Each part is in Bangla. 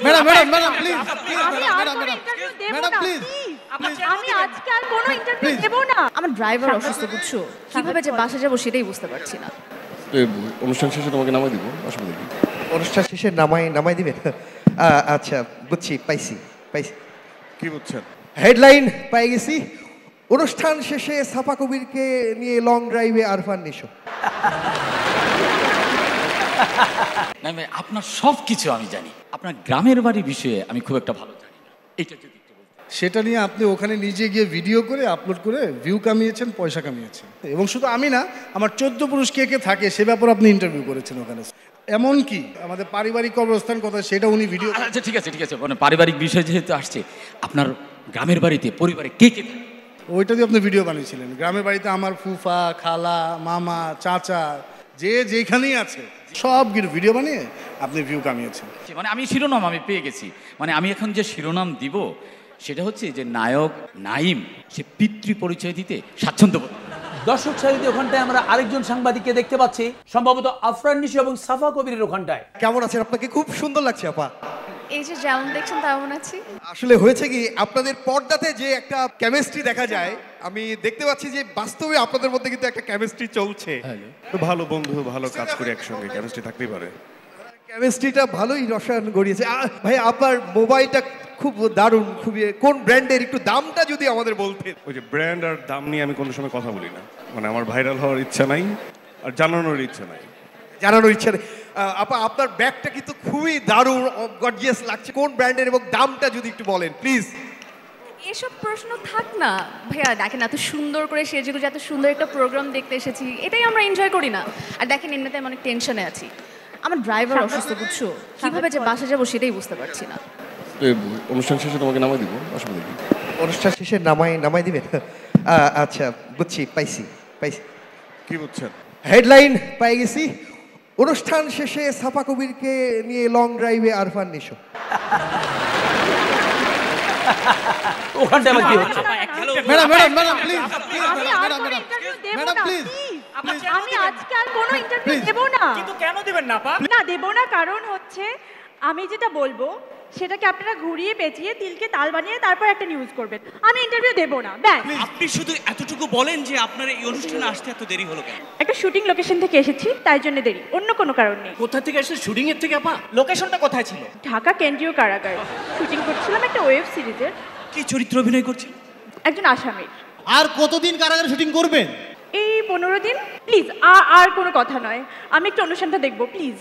ম্যাডাম ম্যাডাম ম্যাডাম প্লিজ আমি আর কোনো ইন্টারভিউ দেব না প্লিজ আমি আজকে আর কোনো ইন্টারভিউ দেব না। আমার ড্রাইভার অসুস্থ বুঝছো, কিভাবে যে বাসা যাবো সেটাই বুঝতে পারছি না। অনুষ্ঠান শেষে তোমাকে নামাই দিব, অসুবিধা কি? অনুষ্ঠান শেষে নামাই দিবেন? আচ্ছা বুঝছি, পাইছি। কি বুঝছেন? হেডলাইন পাই গেছি, অনুষ্ঠান শেষে সাফা কবিরকে নিয়ে লং ড্রাইভে আরফান নিশো। না ভাই, আপনার সব কিছু আমি জানি, আপনার গ্রামের বাড়ি বিষয়ে আমি খুব একটা ভালো জানি না। এটা যদি একটু বলতেন। সেটা নিয়ে আপনি ওখানে নিজে গিয়ে ভিডিও করে আপলোড করে ভিউ কামিয়েছেন, পয়সা কামিয়েছেন, এবং শুধু আমি না, আমার 14 পুরুষ কে কে থাকে সে ব্যাপারে আপনি ইন্টারভিউ করেছেন ওখানে। এমনকি আমাদের পারিবারিক অবস্থান কথা সেটা উনি ভিডিও। আচ্ছা ঠিক আছে মানে পারিবারিক বিষয় যেহেতু আসছে, আপনার গ্রামের বাড়িতে পরিবারে কে কে থাকে? ওইটা দিয়ে আপনি ভিডিও বানিয়েছিলেন। গ্রামের বাড়িতে আমার ফুফা, খালা, মামা, চাচা যে যেখানেই আছে সব ভিডিও বানিয়ে আপনি ভিউ কামিয়েছেন। মানে আমি শিরোনাম আমি পেয়ে গেছি, মানে আমি এখন যে শিরোনাম দিব সেটা হচ্ছে যে নায়ক নাইম সে পিতৃ পরিচয় দিতে স্বাচ্ছন্দ্য বোধ। দর্শক সারিতে ওখানটায় আমরা আরেকজন সাংবাদিককে দেখতে পাচ্ছি, সম্ভবত আফরান নিশো এবং সাফা কবিরের ওখানটায়। কেমন আছেন? আপনাকে খুব সুন্দর লাগছে আপা। এই যে যেমন দেখছেন তেমন আছি। আসলে হয়েছে কি, আপনাদের পর্দাতে যে একটা কেমিস্ট্রি দেখা যায়, আমি দেখতে পাচ্ছি যে বাস্তবে আপনাদের মধ্যে কিন্তু একটা কেমিস্ট্রি চলছে। ভালো বন্ধু, ভালো কাজ করে একসঙ্গে, কেমিস্ট্রি থাকতেই পারে। কেমিস্ট্রিটা ভালোই রসায়ন গড়িয়েছে। ভাই আপনার মোবাইলটা খুব দারুণ, খুবই। কোন ব্র্যান্ডের, একটু দামটা যদি আমাদের বলতেন। ওই যে ব্র্যান্ড আর দাম নিয়ে আমি কোনো সময় কথা বলি না, মানে আমার ভাইরাল হওয়ার ইচ্ছা নাই আর জানানোর ইচ্ছা নাই। জানানোর ইচ্ছা নেই। আপা আপনার ব্যাগটা কিন্তু খুবই দারুণ, গর্জিয়াস লাগছে। কোন ব্র্যান্ডের এবং দামটা যদি একটু বলেন প্লিজ। এসব প্রশ্ন থাক না ভাইয়া, দেখেন এত সুন্দর করে সেজেগুজে এত সুন্দর একটা প্রোগ্রাম দেখতে এসেছি, এটাই আমরা এনজয় করি না? আর দেখেন এমনিতে আমি অনেক টেনশনে আছি, আমার ড্রাইভার অসুস্থ বুঝছো, কিভাবে যে বাসা যাবো সেটাই বুঝতে পারছি না। অনুষ্ঠান শেষে তোমাকে নামাই দিব, অসুবিধা কি? অনুষ্ঠান শেষে নামাই দিবেন? আচ্ছা বুঝছি, পাইছি। কি বুঝছেন? হেডলাইন পাই গেছি, অনুষ্ঠান শেষে সাফা কবিরকে নিয়ে লং ড্রাইভে আরফান নিশো। ওখানটায় আমার কি হচ্ছে? ম্যাডাম ম্যাডাম ম্যাডাম প্লিজ আমি আর কোনো ইন্টারভিউ দেব না প্লিজ আমি আজকে আর কোনো ইন্টারভিউ দেব না। কিন্তু কেন দিবেন না আপা? না দেব না, কারণ হচ্ছে আমি যেটা বলবো সেটাকে আপনারা ঘুরিয়ে পেঁচিয়ে তিলকে তাল বানিয়ে তারপর একটা নিউজ করবেন। আমি ইন্টারভিউ দেব না, ব্যাস। আপনি শুধু এতটুকু বলেন যে আপনার এই অনুষ্ঠানে আসতে এত দেরি হলো কেন? একটা শুটিং লোকেশন থেকে এসেছি, তাই জন্য দেরি, অন্য কোনো কারণ নেই। কোথা থেকে এসে শুটিং এর থেকে আপা? লোকেশনটা কোথায় ছিল? ঢাকা কেন্দ্রীয় কারাগার। শুটিং করছিলাম একটা ওয়েব সিরিজের। কি চরিত্র অভিনয় করছিল? একজন আসামির। আর কতদিন কারাগারে শুটিং করবেন? এই 15 দিন। প্লিজ আর কোনো কথা নয়, আমি একটু অনুষ্ঠানটা দেখবো প্লিজ।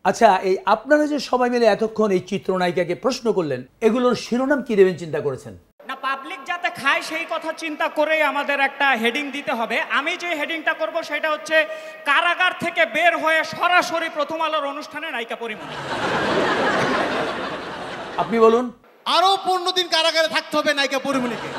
আচ্ছা, এই আপনারা যে সবাই মিলে এতক্ষণ এই চিত্রনায়িকাকে প্রশ্ন করলেন, এগুলোর শিরোনাম কি দেবেন চিন্তা করেছেন? না, পাবলিক যাতে খায় সেই কথা চিন্তা করেই আমাদের একটা হেডিং দিতে হবে। আমি যে হেডিংটা করব সেটা হচ্ছে কারাগার থেকে বের হয়ে সরাসরি প্রথম আলোর অনুষ্ঠানে নায়িকা পরিমণি। আপনি বলুন। আরো 15 দিন কারাগারে থাকতে হবে নায়িকা পরিমণিকে।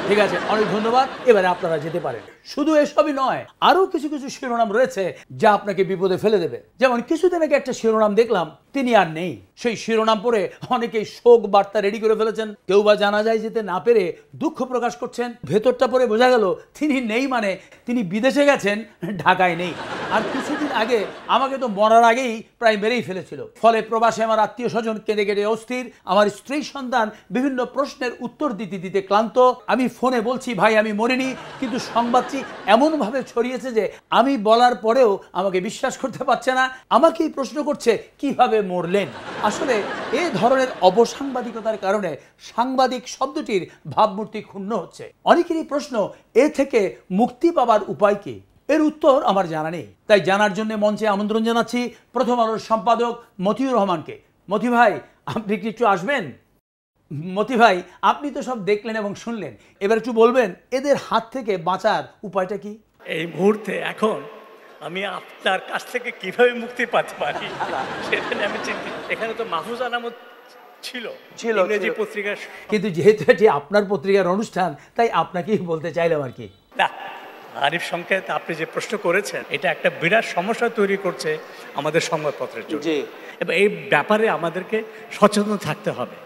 ঠিক আছে, অনেক ধন্যবাদ। এবারে আপনারা যেতে পারেন। শুধু এসবই নয়, আরো কিছু শিরোনাম রয়েছে যা আপনাকে বিপদে ফেলে দেবে। যেমন কিছুদিন আগে একটা শিরোনাম দেখলাম, তিনি আর নেই। সেই শিরোনাম পড়ে অনেকেই শোক বার্তা রেডি করে ফেলেছেন। কেউ বা জানা যায় যেতে না পেরে দুঃখ প্রকাশ করছেন। ভেতরটা পড়ে বোঝা গেল তিনি নেই, মানে তিনি বিদেশে গেছেন, ঢাকায় নেই। আর কিছুদিন আগে আমাকে তো মরার আগেই প্রায় মেরেই ফেলেছিল। ফলে প্রবাসে আমার আত্মীয় স্বজন কেঁদে কেটে অস্থির। আমার স্ত্রী সন্তান বিভিন্ন প্রশ্নের উত্তর দিতে ক্লান্ত। আমি ফোনে বলছি ভাই আমি মরিনি, কিন্তু সংবাদটি এমনভাবে ছড়িয়েছে যে আমি বলার পরেও আমাকে বিশ্বাস করতে পারছে না। আমাকেই প্রশ্ন করছে কিভাবে মরলেন। আসলে এই ধরনের অবসাংবাদিকতার কারণে সাংবাদিক শব্দটির ভাবমূর্তি ক্ষুণ্ণ হচ্ছে। অনেকেরই প্রশ্ন, এ থেকে মুক্তি পাবার উপায় কি? এর উত্তর আমার জানা নেই। তাই জানার জন্য মঞ্চে আমন্ত্রণ জানাচ্ছি প্রথম আলোর সম্পাদক মতিউর রহমানকে। মতি ভাই, আপনি কি একটু আসবেন? মতি ভাই, আপনি তো সব দেখলেন এবং শুনলেন, এবার একটু বলবেন এদের হাত থেকে বাঁচার উপায়টা কি? এই মুহূর্তে এখন আমি আপনার কাছ থেকে কিভাবে মুক্তি পেতে পারি সেটা নিয়ে আমি চিন্তিত। এখানে তো মাহফুজ আনামত ছিল ইংরেজি পত্রিকার, কিন্তু যেহেতু এটি আপনার পত্রিকার অনুষ্ঠান, তাই আপনাকেই বলতে চাইলাম আর কি। না, আরিফ সংকেত, আপনি যে প্রশ্ন করেছেন এটা একটা বিরাট সমস্যা তৈরি করছে আমাদের সংবাদপত্রের জন্য। এবং এই ব্যাপারে আমাদেরকে সচেতন থাকতে হবে।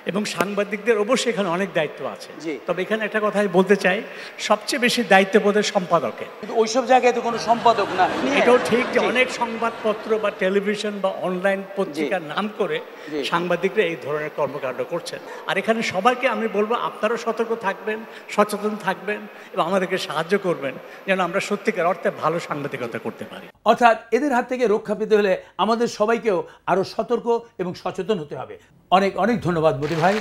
এবং সাংবাদিকদের অবশ্যই এখানে অনেক দায়িত্ব আছে। জি। তবে এখানে একটা কথা আমি বলতে চাই, সবচেয়ে বেশি দায়িত্ব বোধহয় সম্পাদকের। কিন্তু ওইসব জায়গায় তো কোনো সম্পাদক না। এটাও ঠিক যে অনেক সংবাদপত্র বা টেলিভিশন বা অনলাইন পত্রিকার নাম করে সাংবাদিকরা এই ধরনের কর্মকাণ্ড করছেন। আর এখানে সবাইকে আমি বলবো আপনারাও সতর্ক থাকবেন, সচেতন থাকবেন এবং আমাদেরকে সাহায্য করবেন যেন আমরা সত্যিকার অর্থে ভালো সাংবাদিকতা করতে পারি। অর্থাৎ এদের হাত থেকে রক্ষা পেতে হলে আমাদের সবাইকেও আরো সতর্ক এবং সচেতন হতে হবে। অনেক অনেক ধন্যবাদ মতি ভাই।